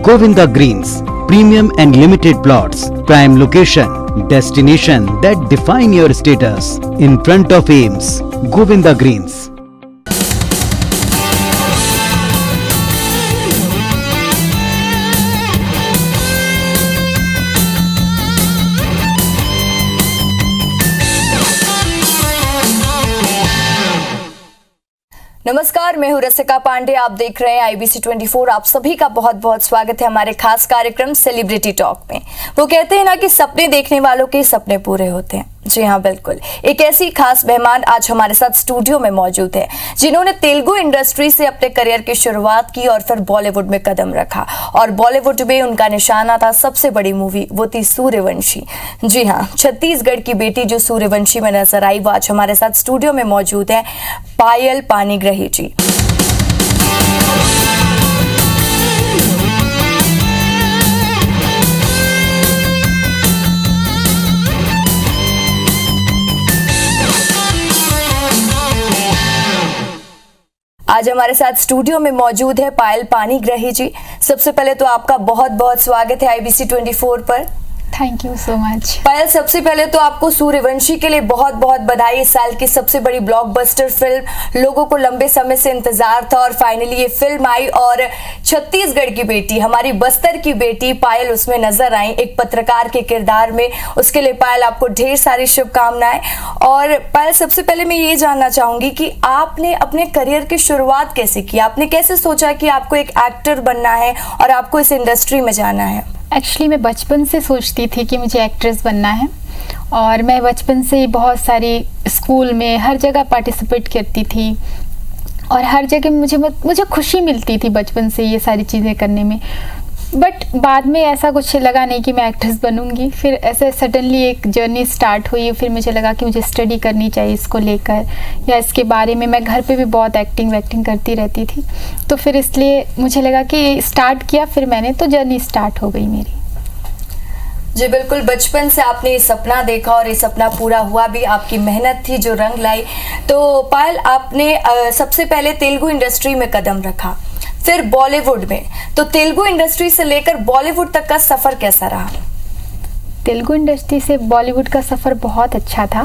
Govinda Greens, premium and limited plots, prime location, destination that define your status. In front of Ames, Govinda Greens. नमस्कार, मैं हूं रसिका पांडे। आप देख रहे हैं IBC 24। आप सभी का बहुत बहुत स्वागत है हमारे खास कार्यक्रम सेलिब्रिटी टॉक में। वो कहते हैं ना कि सपने देखने वालों के सपने पूरे होते हैं। जी हाँ, बिल्कुल। एक ऐसी खास मेहमान आज हमारे साथ स्टूडियो में मौजूद है जिन्होंने तेलुगु इंडस्ट्री से अपने करियर की शुरुआत की और फिर बॉलीवुड में कदम रखा। और बॉलीवुड में उनका निशाना था सबसे बड़ी मूवी, वो थी सूर्यवंशी। जी हाँ, छत्तीसगढ़ की बेटी जो सूर्यवंशी में नजर आई, वो आज हमारे साथ स्टूडियो में मौजूद है, पायल पानीग्राही जी। आज हमारे साथ स्टूडियो में मौजूद है पायल पानीग्राही जी। सबसे पहले तो आपका बहुत बहुत स्वागत है IBC 24 पर। Thank you so much. Payal, सबसे पहले तो आपको सूर्यवंशी के लिए बहुत बहुत बधाई। इस साल की सबसे बड़ी ब्लॉकबस्टर फिल्म, लोगों को लंबे समय से इंतजार था और फाइनली ये फिल्म आई और छत्तीसगढ़ की बेटी, हमारी बस्तर की बेटी पायल उसमें नजर आई एक पत्रकार के किरदार में। उसके लिए पायल आपको ढेर सारी शुभकामनाएं। और पायल, सबसे पहले मैं ये जानना चाहूंगी कि आपने अपने करियर की शुरुआत कैसे की? आपने कैसे सोचा कि आपको एक एक्टर बनना है और आपको इस इंडस्ट्री में जाना है? एक्चुअली मैं बचपन से सोचती थी कि मुझे एक्ट्रेस बनना है और मैं बचपन से ही बहुत सारी स्कूल में हर जगह पार्टिसिपेट करती थी और हर जगह मुझे खुशी मिलती थी बचपन से ये सारी चीज़ें करने में। बट बाद में ऐसा कुछ लगा नहीं कि मैं एक्ट्रेस बनूंगी। फिर ऐसे सडनली एक जर्नी स्टार्ट हुई। फिर मुझे लगा कि मुझे स्टडी करनी चाहिए इसको लेकर या इसके बारे में। मैं घर पे भी बहुत एक्टिंग करती रहती थी, तो फिर इसलिए मुझे लगा कि स्टार्ट किया, फिर मैंने तो जर्नी स्टार्ट हो गई मेरी। जी बिल्कुल, बचपन से आपने ये सपना देखा और ये सपना पूरा हुआ भी। आपकी मेहनत थी जो रंग लाई। तो पायल, आपने सबसे पहले तेलुगु इंडस्ट्री में कदम रखा, फिर बॉलीवुड में। तो तेलुगु इंडस्ट्री से लेकर बॉलीवुड तक का सफर कैसा रहा? तेलुगु इंडस्ट्री से बॉलीवुड का सफ़र बहुत अच्छा था।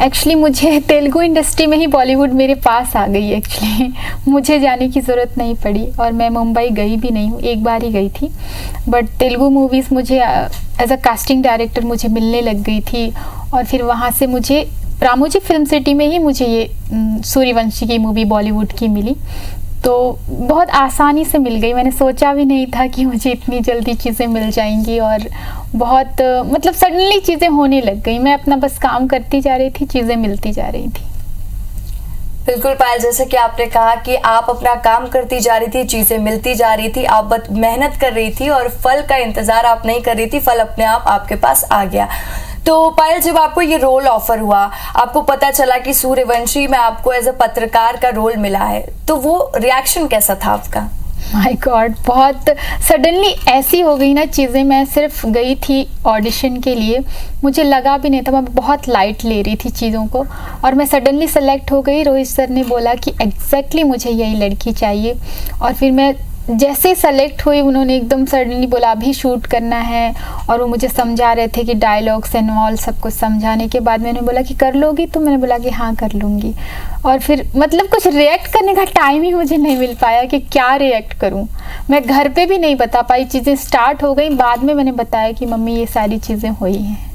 एक्चुअली मुझे तेलुगु इंडस्ट्री में ही बॉलीवुड मेरे पास आ गई। एक्चुअली मुझे जाने की ज़रूरत नहीं पड़ी और मैं मुंबई गई भी नहीं हूँ, एक बार ही गई थी। बट तेलुगु मूवीज़ मुझे एज अ कास्टिंग डायरेक्टर मुझे मिलने लग गई थी और फिर वहाँ से मुझे रामोजी फिल्म सिटी में ही मुझे ये सूर्यवंशी की मूवी बॉलीवुड की मिली। तो बहुत आसानी से मिल गई। मैंने सोचा भी नहीं था कि मुझे इतनी जल्दी चीज़ें मिल जाएंगी और बहुत मतलब सडनली चीज़ें होने लग गई। मैं अपना बस काम करती जा रही थी, चीज़ें मिलती जा रही थी। बिल्कुल पायल, जैसे कि आपने कहा कि आप अपना काम करती जा रही थी, चीज़ें मिलती जा रही थी, आप बस मेहनत कर रही थी और फल का इंतज़ार आप नहीं कर रही थी, फल अपने आप आपके पास आ गया। तो पायल, जब आपको ये रोल ऑफर हुआ, आपको पता चला कि सूर्यवंशी में आपको एज अ पत्रकार का रोल मिला है, तो वो रिएक्शन कैसा था आपका? माय गॉड, बहुत सडनली ऐसी हो गई ना चीज़ें। मैं सिर्फ गई थी ऑडिशन के लिए, मुझे लगा भी नहीं था, मैं बहुत लाइट ले रही थी चीज़ों को और मैं सडनली सेलेक्ट हो गई। रोहित सर ने बोला कि एग्जैक्टली मुझे यही लड़की चाहिए और फिर मैं जैसे ही सेलेक्ट हुई, उन्होंने एकदम सडनली बोला अभी शूट करना है और वो मुझे समझा रहे थे कि डायलॉग्स एंड ऑल सब कुछ समझाने के बाद मैंने बोला कि कर लोगी? तो मैंने बोला कि हाँ कर लूँगी। और फिर मतलब कुछ रिएक्ट करने का टाइम ही मुझे नहीं मिल पाया कि क्या रिएक्ट करूँ। मैं घर पे भी नहीं बता पाई, चीज़ें स्टार्ट हो गई। बाद में मैंने बताया कि मम्मी ये सारी चीज़ें हुई हैं।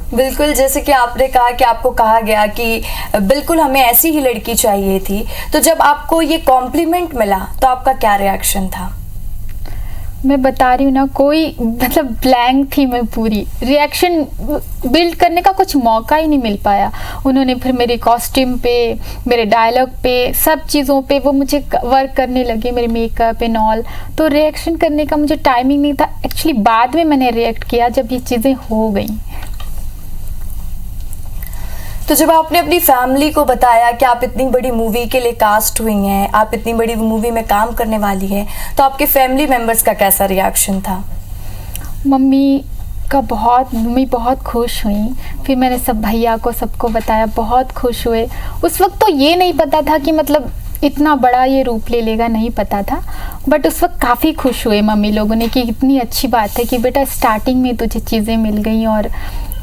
बिल्कुल, जैसे कि आपने कहा कि आपको कहा गया कि बिल्कुल हमें ऐसी ही लड़की चाहिए थी, तो जब आपको ये कॉम्प्लीमेंट मिला तो आपका क्या रिएक्शन था? मैं बता रही हूँ ना, कोई मतलब ब्लैंक थी मैं पूरी। रिएक्शन बिल्ड करने का कुछ मौका ही नहीं मिल पाया। उन्होंने फिर मेरे कॉस्ट्यूम पे, मेरे डायलॉग पे, सब चीज़ों पे वो मुझे वर्क करने लगे, मेरे मेकअप एंड ऑल। तो रिएक्शन करने का मुझे टाइमिंग नहीं था। एक्चुअली बाद में मैंने रिएक्ट किया जब ये चीज़ें हो गई। तो जब आपने अपनी फैमिली को बताया कि आप इतनी बड़ी मूवी के लिए कास्ट हुई हैं, आप इतनी बड़ी मूवी में काम करने वाली हैं, तो आपके फैमिली मेंबर्स का कैसा रिएक्शन था? मम्मी बहुत खुश हुई। फिर मैंने सब भैया को सबको बताया, बहुत खुश हुए। उस वक्त तो ये नहीं पता था कि मतलब इतना बड़ा ये रूप ले लेगा नहीं पता था। बट उस वक्त काफ़ी खुश हुए मम्मी लोगों ने कि इतनी अच्छी बात है कि बेटा स्टार्टिंग में तुझे चीज़ें मिल गई और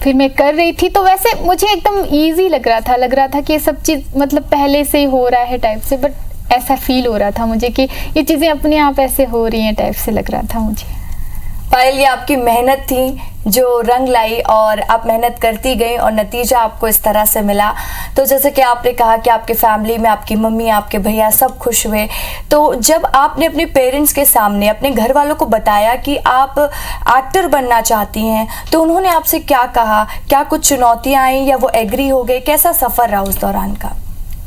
फिर मैं कर रही थी। तो वैसे मुझे एकदम ईजी लग रहा था कि ये सब चीज़ मतलब पहले से ही हो रहा है टाइप से, बट ऐसा फील हो रहा था मुझे कि ये चीज़ें अपने आप ऐसे हो रही हैं टाइप से लग रहा था मुझे। पायल, ये आपकी मेहनत थी जो रंग लाई और आप मेहनत करती गई और नतीजा आपको इस तरह से मिला। तो जैसे कि आपने कहा कि आपके फैमिली में आपकी मम्मी, आपके भैया सब खुश हुए, तो जब आपने अपने पेरेंट्स के सामने अपने घर वालों को बताया कि आप एक्टर बनना चाहती हैं, तो उन्होंने आपसे क्या कहा? क्या कुछ चुनौतियाँ आई या वो एग्री हो गए? कैसा सफ़र रहा उस दौरान का?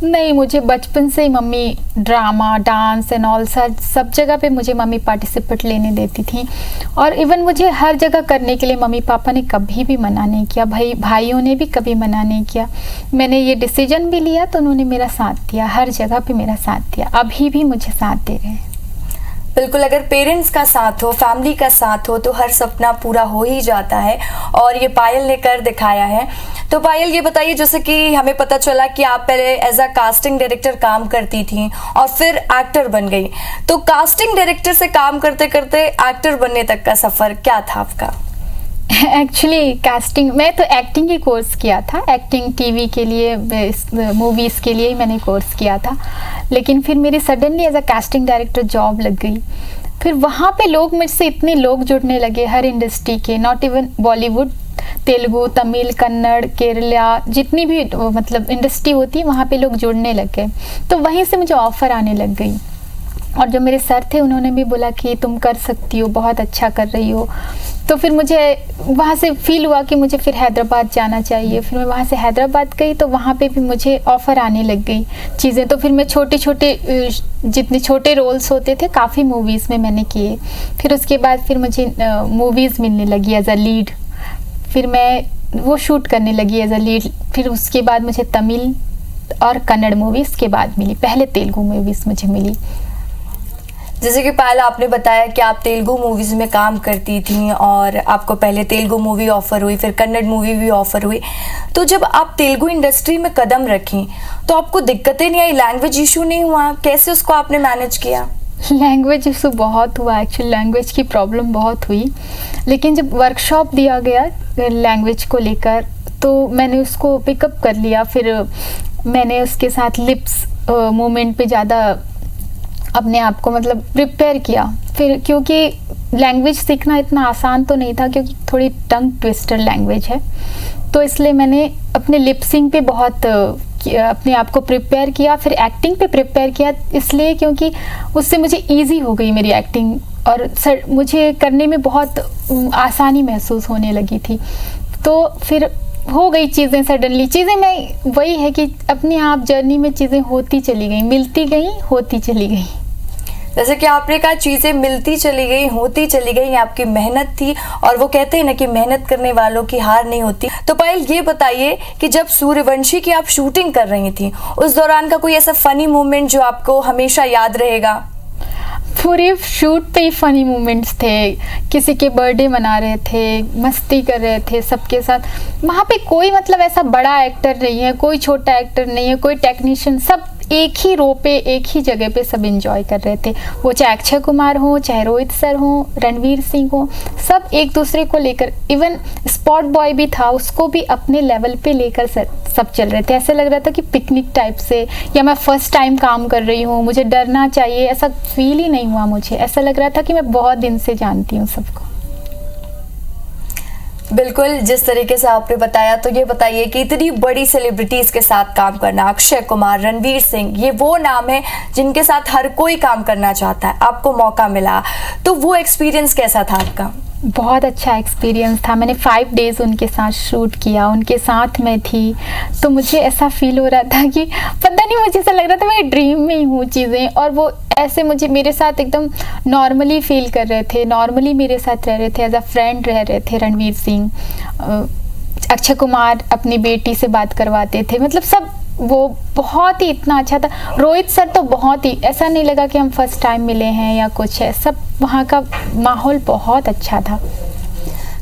नहीं, मुझे बचपन से ही mummy drama, dance and all सब जगह पे मुझे मम्मी पार्टिसिपेट लेने देती थी और इवन मुझे हर जगह करने के लिए मम्मी पापा ने कभी भी मना नहीं किया, भाइयों ने भी कभी मना नहीं किया। मैंने ये डिसीजन भी लिया तो उन्होंने मेरा साथ दिया, हर जगह पे मेरा साथ दिया, अभी भी मुझे साथ दे रहे हैं। बिल्कुल, अगर पेरेंट्स का साथ हो, फैमिली का साथ हो तो हर सपना पूरा हो ही जाता है और ये पायल ने कर दिखाया है। तो पायल, ये बताइए, जैसे कि हमें पता चला कि आप पहले एज अ कास्टिंग डायरेक्टर काम करती थी और फिर एक्टर बन गई, तो कास्टिंग डायरेक्टर से काम करते करते एक्टर बनने तक का सफ़र क्या था आपका? एक्चुअली कास्टिंग, मैं तो एक्टिंग ही कोर्स किया था, एक्टिंग टीवी के लिए, मूवीज़ के लिए ही मैंने कोर्स किया था। लेकिन फिर मेरी suddenly as a casting director job लग गई। फिर वहाँ पे लोग मुझसे इतने लोग जुड़ने लगे हर इंडस्ट्री के, नॉट इवन बॉलीवुड, तेलुगु, तमिल, कन्नड़, केरला, जितनी भी मतलब इंडस्ट्री होती है वहाँ पे लोग जुड़ने लग गए। तो वहीं से मुझे ऑफ़र आने लग गई और जो मेरे सर थे उन्होंने भी बोला कि तुम कर सकती हो, बहुत अच्छा कर रही हो। तो फिर मुझे वहाँ से फील हुआ कि मुझे फिर हैदराबाद जाना चाहिए। फिर मैं वहाँ से हैदराबाद गई तो वहाँ पे भी मुझे ऑफ़र आने लग गई चीज़ें। तो फिर मैं छोटे छोटे जितने छोटे रोल्स होते थे काफ़ी मूवीज़ में मैंने किए। फिर उसके बाद फिर मुझे मूवीज़ मिलने लगी एज अ लीड, फिर मैं वो शूट करने लगी एज अ लीड। फिर उसके बाद मुझे तमिल और कन्नड़ मूवीज़ के बाद मिली, पहले तेलुगु मूवीज़ मुझे मिली। जैसे कि पायल, आपने बताया कि आप तेलुगु मूवीज़ में काम करती थी और आपको पहले तेलुगु मूवी ऑफ़र हुई, फिर कन्नड़ मूवी भी ऑफ़र हुई। तो जब आप तेलुगु इंडस्ट्री में कदम रखी तो आपको दिक्कतें नहीं आई? लैंग्वेज इशू नहीं हुआ? कैसे उसको आपने मैनेज किया? लैंग्वेज इशू बहुत हुआ, एक्चुअली लैंग्वेज की प्रॉब्लम बहुत हुई। लेकिन जब वर्कशॉप दिया गया लैंग्वेज को लेकर तो मैंने उसको पिकअप कर लिया। फिर मैंने उसके साथ लिप्स मूवमेंट पे ज़्यादा अपने आप को मतलब प्रिपेयर किया। फिर क्योंकि लैंग्वेज सीखना इतना आसान तो नहीं था क्योंकि थोड़ी टंग ट्विस्टर लैंग्वेज है, तो इसलिए मैंने अपने लिपसिंग पे बहुत अपने आप को प्रिपेयर किया। फिर एक्टिंग पे प्रिपेयर किया इसलिए क्योंकि उससे मुझे इजी हो गई मेरी एक्टिंग और मुझे करने में बहुत आसानी महसूस होने लगी थी। तो फिर हो गई चीज़ें सडनली। चीज़ें मैं वही है कि अपने आप जर्नी में चीज़ें होती चली गई, मिलती गई, होती चली गई। जैसे कि आपने कहा चीज़ें मिलती चली गई, होती चली गई, आपकी मेहनत थी और वो कहते हैं ना कि मेहनत करने वालों की हार नहीं होती। तो पायल, ये बताइए कि जब सूर्यवंशी की आप शूटिंग कर रही थी उस दौरान का कोई ऐसा फनी मोमेंट जो आपको हमेशा याद रहेगा? पूरे शूट पे ही फनी मोमेंट्स थे। किसी के बर्थडे मना रहे थे, मस्ती कर रहे थे सबके साथ। वहाँ पे कोई मतलब ऐसा बड़ा एक्टर नहीं है, कोई छोटा एक्टर नहीं है, कोई टेक्नीशियन, सब एक ही रो पे, एक ही जगह पे सब एंजॉय कर रहे थे। वो चाहे अक्षय कुमार हो, चाहे रोहित सर हो, रणवीर सिंह हो, सब एक दूसरे को लेकर, इवन स्पॉट बॉय भी था, उसको भी अपने लेवल पे लेकर सब चल रहे थे। ऐसे लग रहा था कि पिकनिक टाइप से, या मैं फर्स्ट टाइम काम कर रही हूँ, मुझे डरना चाहिए, ऐसा फील ही नहीं हुआ मुझे। ऐसा लग रहा था कि मैं बहुत दिन से जानती हूँ सबको। बिल्कुल, जिस तरीके से आपने बताया, तो ये बताइए कि इतनी बड़ी सेलिब्रिटीज़ के साथ काम करना, अक्षय कुमार, रणवीर सिंह, ये वो नाम है जिनके साथ हर कोई काम करना चाहता है, आपको मौका मिला, तो वो एक्सपीरियंस कैसा था आपका? बहुत अच्छा एक्सपीरियंस था। मैंने 5 डेज़ उनके साथ शूट किया, उनके साथ मैं थी, तो मुझे ऐसा फील हो रहा था कि पता नहीं, मुझे ऐसा लग रहा था मैं ड्रीम में ही हूँ चीज़ें। और वो ऐसे मुझे मेरे साथ एकदम नॉर्मली फील कर रहे थे, नॉर्मली मेरे साथ रह रहे थे, एज अ फ्रेंड रह रहे थे। रणवीर सिंह, अक्षय कुमार अपनी बेटी से बात करवाते थे, मतलब सब वो बहुत ही इतना अच्छा था। रोहित सर तो बहुत ही, ऐसा नहीं लगा कि हम फर्स्ट टाइम मिले हैं या कुछ है, सब वहाँ का माहौल बहुत अच्छा था।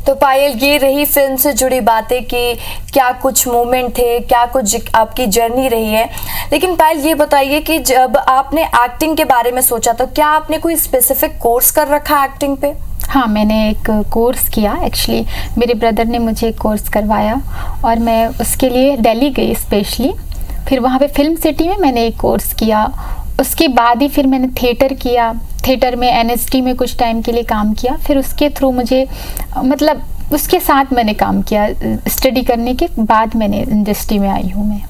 तो पायल, ये रही फिल्म से जुड़ी बातें कि क्या कुछ मोमेंट थे, क्या कुछ आपकी जर्नी रही है। लेकिन पायल, ये बताइए कि जब आपने एक्टिंग के बारे में सोचा तो क्या आपने कोई स्पेसिफिक कोर्स कर रखा एक्टिंग पे? हाँ, मैंने एक कोर्स किया। एक्चुअली मेरे ब्रदर ने मुझे एक कोर्स करवाया और मैं उसके लिए दिल्ली गई स्पेशली। फिर वहाँ पे फिल्म सिटी में मैंने एक कोर्स किया। उसके बाद ही फिर मैंने थिएटर किया। थिएटर में एनएसटी में कुछ टाइम के लिए काम किया। फिर उसके थ्रू मुझे मतलब उसके साथ मैंने काम किया। स्टडी करने के बाद मैंने इंडस्ट्री में आई हूँ मैं।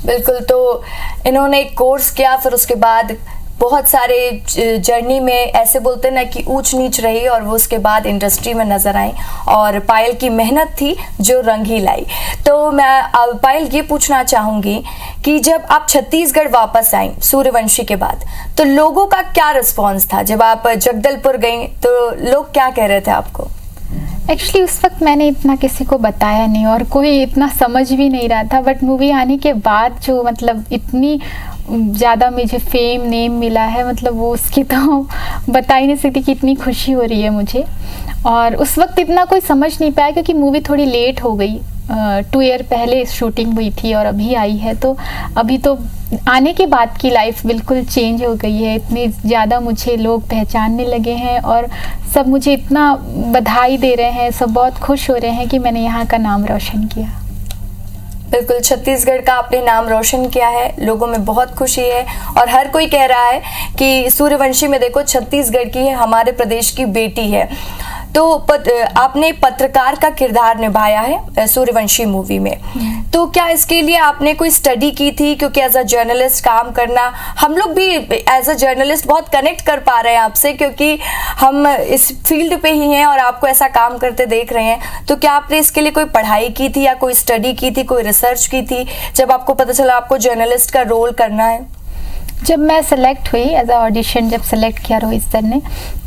बिल्कुल, तो इन्होंने एक कोर्स किया, फिर उसके बाद बहुत सारे जर्नी में ऐसे बोलते हैं ना कि ऊंच नीच रही और वो उसके बाद इंडस्ट्री में नजर आई और पायल की मेहनत थी जो रंग ही लाई। तो मैं पायल ये पूछना चाहूँगी कि जब आप छत्तीसगढ़ वापस आई सूर्यवंशी के बाद, तो लोगों का क्या रिस्पॉन्स था? जब आप जगदलपुर गई तो लोग क्या कह रहे थे आपको? एक्चुअली उस वक्त मैंने इतना किसी को बताया नहीं और कोई इतना समझ भी नहीं रहा था। बट मूवी आने के बाद जो मतलब इतनी ज़्यादा मुझे फेम नेम मिला है, मतलब वो उसकी तो बता ही नहीं सकती कि इतनी खुशी हो रही है मुझे। और उस वक्त इतना कोई समझ नहीं पाया क्योंकि मूवी थोड़ी लेट हो गई। 2 ईयर पहले शूटिंग हुई थी और अभी आई है, तो अभी तो आने के बाद की लाइफ बिल्कुल चेंज हो गई है। इतनी ज़्यादा मुझे लोग पहचानने लगे हैं और सब मुझे इतना बधाई दे रहे हैं, सब बहुत खुश हो रहे हैं कि मैंने यहाँ का नाम रोशन किया। बिल्कुल, छत्तीसगढ़ का आपने नाम रोशन किया है, लोगों में बहुत खुशी है और हर कोई कह रहा है कि सूर्यवंशी में देखो छत्तीसगढ़ की है, हमारे प्रदेश की बेटी है। तो आपने पत्रकार का किरदार निभाया है सूर्यवंशी मूवी में, तो क्या इसके लिए आपने कोई स्टडी की थी? क्योंकि एज अ जर्नलिस्ट काम करना, हम लोग भी एज अ जर्नलिस्ट बहुत कनेक्ट कर पा रहे हैं आपसे क्योंकि हम इस फील्ड पे ही हैं और आपको ऐसा काम करते देख रहे हैं। तो क्या आपने इसके लिए कोई पढ़ाई की थी या कोई स्टडी की थी, कोई रिसर्च की थी जब आपको पता चला आपको जर्नलिस्ट का रोल करना है? जब मैं सेलेक्ट हुई एज अ ऑडिशन, जब सेलेक्ट किया रोहित सर ने,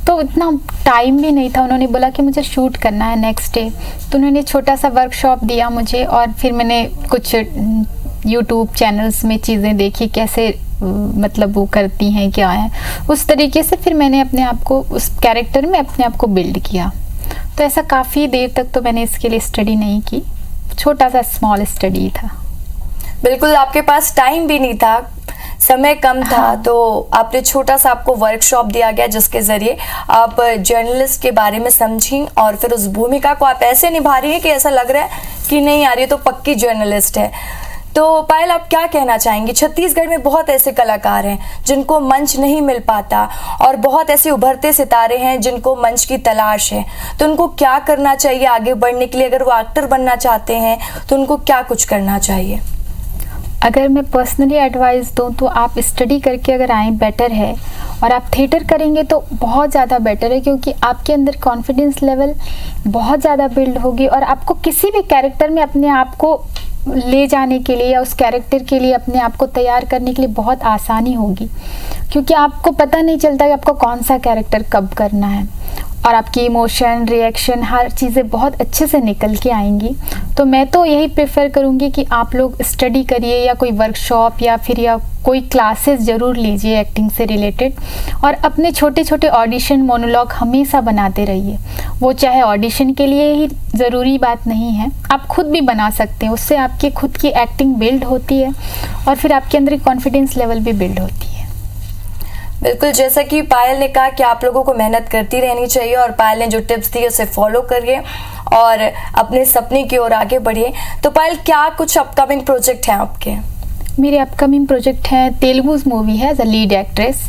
तो इतना टाइम भी नहीं था। उन्होंने बोला कि मुझे शूट करना है नेक्स्ट डे, तो उन्होंने छोटा सा वर्कशॉप दिया मुझे और फिर मैंने कुछ यूट्यूब चैनल्स में चीज़ें देखी कैसे मतलब वो करती हैं क्या है, उस तरीके से फिर मैंने अपने आप को उस कैरेक्टर में अपने आप को बिल्ड किया। तो ऐसा काफ़ी देर तक तो मैंने इसके लिए स्टडी नहीं की, छोटा सा स्मॉल स्टडी था। बिल्कुल, आपके पास टाइम भी नहीं था, समय कम था। हाँ। तो आपने छोटा सा आपको वर्कशॉप दिया गया जिसके जरिए आप जर्नलिस्ट के बारे में समझी और फिर उस भूमिका को आप ऐसे निभा रही हैं कि ऐसा लग रहा है कि नहीं यार ये तो पक्की जर्नलिस्ट है। तो पायल, आप क्या कहना चाहेंगी? छत्तीसगढ़ में बहुत ऐसे कलाकार हैं जिनको मंच नहीं मिल पाता और बहुत ऐसे उभरते सितारे हैं जिनको मंच की तलाश है, तो उनको क्या करना चाहिए आगे बढ़ने के लिए? अगर वो एक्टर बनना चाहते हैं तो उनको क्या कुछ करना चाहिए? अगर मैं पर्सनली एडवाइस दूं तो आप स्टडी करके अगर आए बेटर है, और आप थिएटर करेंगे तो बहुत ज़्यादा बेटर है क्योंकि आपके अंदर कॉन्फिडेंस लेवल बहुत ज़्यादा बिल्ड होगी और आपको किसी भी कैरेक्टर में अपने आप को ले जाने के लिए या उस कैरेक्टर के लिए अपने आप को तैयार करने के लिए बहुत आसानी होगी क्योंकि आपको पता नहीं चलता कि आपको कौन सा कैरेक्टर कब करना है और आपकी इमोशन, रिएक्शन, हर चीज़ें बहुत अच्छे से निकल के आएंगी। तो मैं तो यही प्रेफर करूँगी कि आप लोग स्टडी करिए या कोई वर्कशॉप या कोई क्लासेस ज़रूर लीजिए एक्टिंग से रिलेटेड और अपने छोटे छोटे ऑडिशन मोनोलॉग हमेशा बनाते रहिए। वो चाहे ऑडिशन के लिए ही ज़रूरी बात नहीं है, आप खुद भी बना सकते हैं, उससे आपकी खुद की एक्टिंग बिल्ड होती है और फिर आपके अंदर कॉन्फिडेंस लेवल भी बिल्ड होती है। बिल्कुल, जैसा कि पायल ने कहा कि आप लोगों को मेहनत करती रहनी चाहिए और पायल ने जो टिप्स दिए उसे फॉलो करिए और अपने सपने की ओर आगे बढ़िए। तो पायल, क्या कुछ अपकमिंग प्रोजेक्ट हैं आपके? मेरे अपकमिंग प्रोजेक्ट हैं, तेलुगु मूवी है as a lead actress,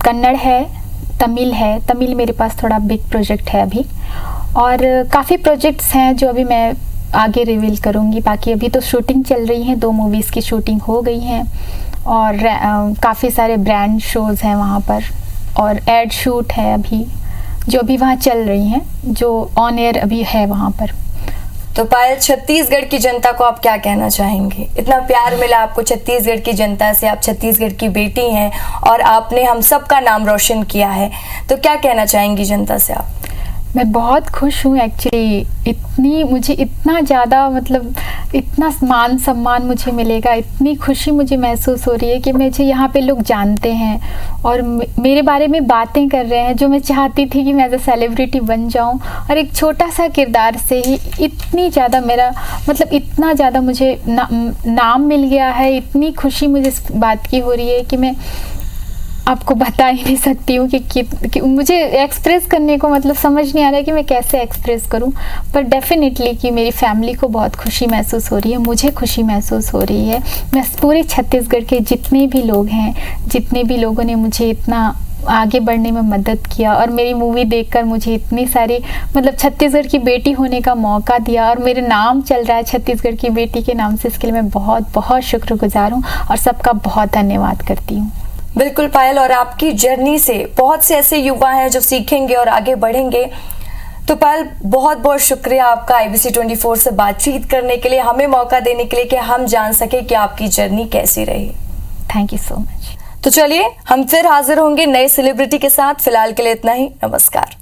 Kannada है, तमिल है। तमिल मेरे पास थोड़ा बिग प्रोजेक्ट है अभी और काफ़ी प्रोजेक्ट्स हैं जो अभी मैं आगे रिवील करूँगी। बाकी अभी तो शूटिंग चल रही है, 2 मूवीज़ की शूटिंग हो गई हैं और काफ़ी सारे ब्रांड शोज़ हैं वहाँ पर और एड शूट है अभी जो अभी वहाँ चल रही हैं, जो ऑन एयर अभी है वहाँ पर। तो पायल, छत्तीसगढ़ की जनता को आप क्या कहना चाहेंगे? इतना प्यार मिला आपको छत्तीसगढ़ की जनता से, आप छत्तीसगढ़ की बेटी हैं और आपने हम सब का नाम रोशन किया है, तो क्या कहना चाहेंगी जनता से आप? मैं बहुत खुश हूँ एक्चुअली। मुझे इतना ज़्यादा मतलब इतना मान सम्मान मुझे मिलेगा, इतनी खुशी मुझे महसूस हो रही है कि मुझे यहाँ पे लोग जानते हैं और मेरे बारे में बातें कर रहे हैं, जो मैं चाहती थी कि मैं एज अ सेलिब्रिटी बन जाऊँ। और एक छोटा सा किरदार से ही इतनी ज़्यादा मेरा मतलब इतना ज़्यादा मुझे नाम मिल गया है। इतनी खुशी मुझे इस बात की हो रही है कि मैं आपको बता ही नहीं सकती हूँ कि मुझे एक्सप्रेस करने को मतलब समझ नहीं आ रहा है कि मैं कैसे एक्सप्रेस करूँ। पर डेफिनेटली कि मेरी फैमिली को बहुत खुशी महसूस हो रही है, मुझे खुशी महसूस हो रही है। मैं पूरे छत्तीसगढ़ के जितने भी लोग हैं, जितने भी लोगों ने मुझे इतना आगे बढ़ने में मदद किया और मेरी मूवी देखकर मुझे इतनी सारी मतलब छत्तीसगढ़ की बेटी होने का मौका दिया और मेरे नाम चल रहा है छत्तीसगढ़ की बेटी के नाम से, इसके लिए मैं बहुत बहुत शुक्रगुजार हूँ और सबका बहुत धन्यवाद करती हूँ। बिल्कुल पायल, और आपकी जर्नी से बहुत से ऐसे युवा हैं जो सीखेंगे और आगे बढ़ेंगे। तो पायल, बहुत बहुत शुक्रिया आपका IBC 24 से बातचीत करने के लिए, हमें मौका देने के लिए कि हम जान सके कि आपकी जर्नी कैसी रही। Thank you so much. तो चलिए हम फिर हाजिर होंगे नए सेलिब्रिटी के साथ। फिलहाल के लिए इतना ही, नमस्कार।